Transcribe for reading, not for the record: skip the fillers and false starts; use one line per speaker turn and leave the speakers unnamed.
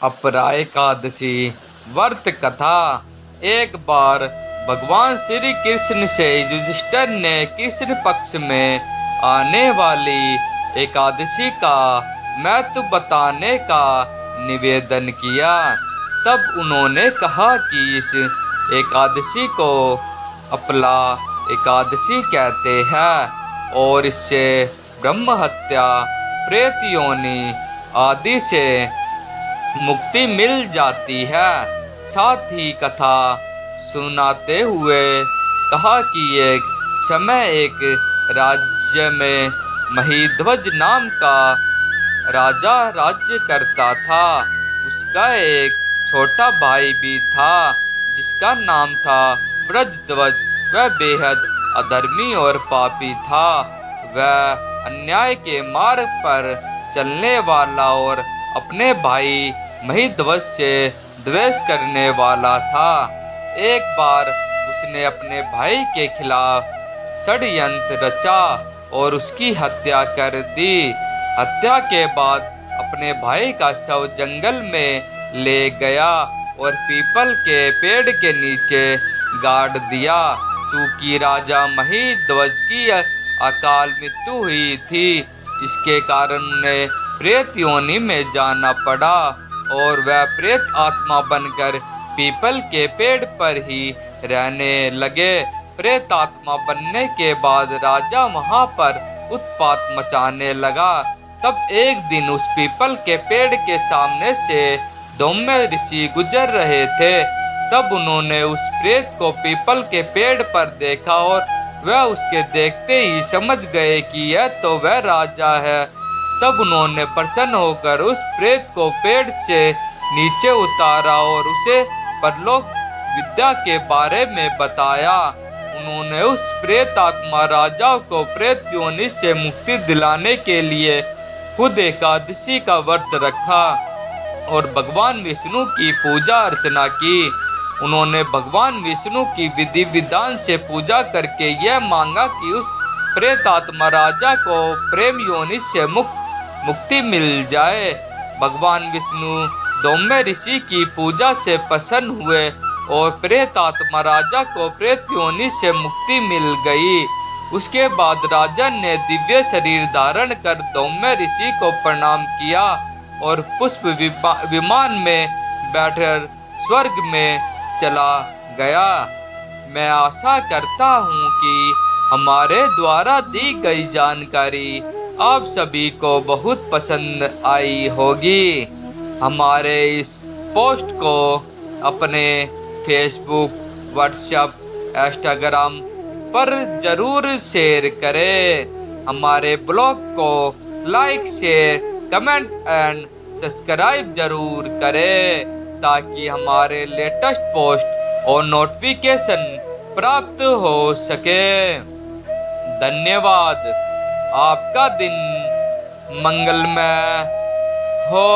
अपरा एकादशी व्रत कथा। एक बार भगवान श्री कृष्ण से युधिष्ठिर ने कृष्ण पक्ष में आने वाली एकादशी का महत्व बताने का निवेदन किया। तब उन्होंने कहा कि इस एकादशी को अपला एकादशी कहते हैं और इससे ब्रह्म हत्या, प्रेत योनि आदि से मुक्ति मिल जाती है। साथ ही कथा सुनाते हुए कहा कि एक समय एक राज्य में महिध्वज नाम का राजा राज्य करता था। उसका एक छोटा भाई भी था जिसका नाम था ब्रजध्वज। वह बेहद अधर्मी और पापी था। वह अन्याय के मार्ग पर चलने वाला और अपने भाई महिध्वज से द्वेष करने वाला था। एक बार उसने अपने भाई के खिलाफ षड्यंत्र रचा और उसकी हत्या कर दी। हत्या के बाद अपने भाई का शव जंगल में ले गया और पीपल के पेड़ के नीचे गाड़ दिया। चूंकि राजा महिध्वज की अकाल मृत्यु हुई थी, इसके कारण उन्हें प्रेत योनि में जाना पड़ा और वह प्रेत आत्मा बनकर पीपल के पेड़ पर ही रहने लगे। प्रेत आत्मा बनने के बाद राजा वहां पर उत्पात मचाने लगा। तब एक दिन उस पीपल के पेड़ के सामने से धौम्य ऋषि गुजर रहे थे। तब उन्होंने उस प्रेत को पीपल के पेड़ पर देखा और वह उसके देखते ही समझ गए कि यह तो वह राजा है। तब उन्होंने प्रसन्न होकर उस प्रेत को पेड़ से नीचे उतारा और उसे परलोक विद्या के बारे में बताया। उन्होंने उस प्रेत आत्मा राजा को प्रेत योनि से मुक्ति दिलाने के लिए खुद एकादशी का व्रत रखा और भगवान विष्णु की पूजा अर्चना की। उन्होंने भगवान विष्णु की विधि विधान से पूजा करके यह मांगा कि उस प्रेत आत्मा राजा को प्रेम योनि से मुक्ति मिल जाए। भगवान विष्णु धौम्य ऋषि की पूजा से प्रसन्न हुए और प्रेत आत्मा राजा को प्रेत योनि से मुक्ति मिल गई। उसके बाद राजा ने दिव्य शरीर धारण कर धौम्य ऋषि को प्रणाम किया और पुष्प विमान में बैठकर स्वर्ग में चला गया। मैं आशा करता हूँ कि हमारे द्वारा दी गई जानकारी आप सभी को बहुत पसंद आई होगी। हमारे इस पोस्ट को अपने फेसबुक, व्हाट्सएप, इंस्टाग्राम पर जरूर शेयर करें। हमारे ब्लॉग को like, share, comment and subscribe जरूर करें ताकि हमारे लेटेस्ट पोस्ट और नोटिफिकेशन प्राप्त हो सके। धन्यवाद। आपका दिन मंगलमय हो।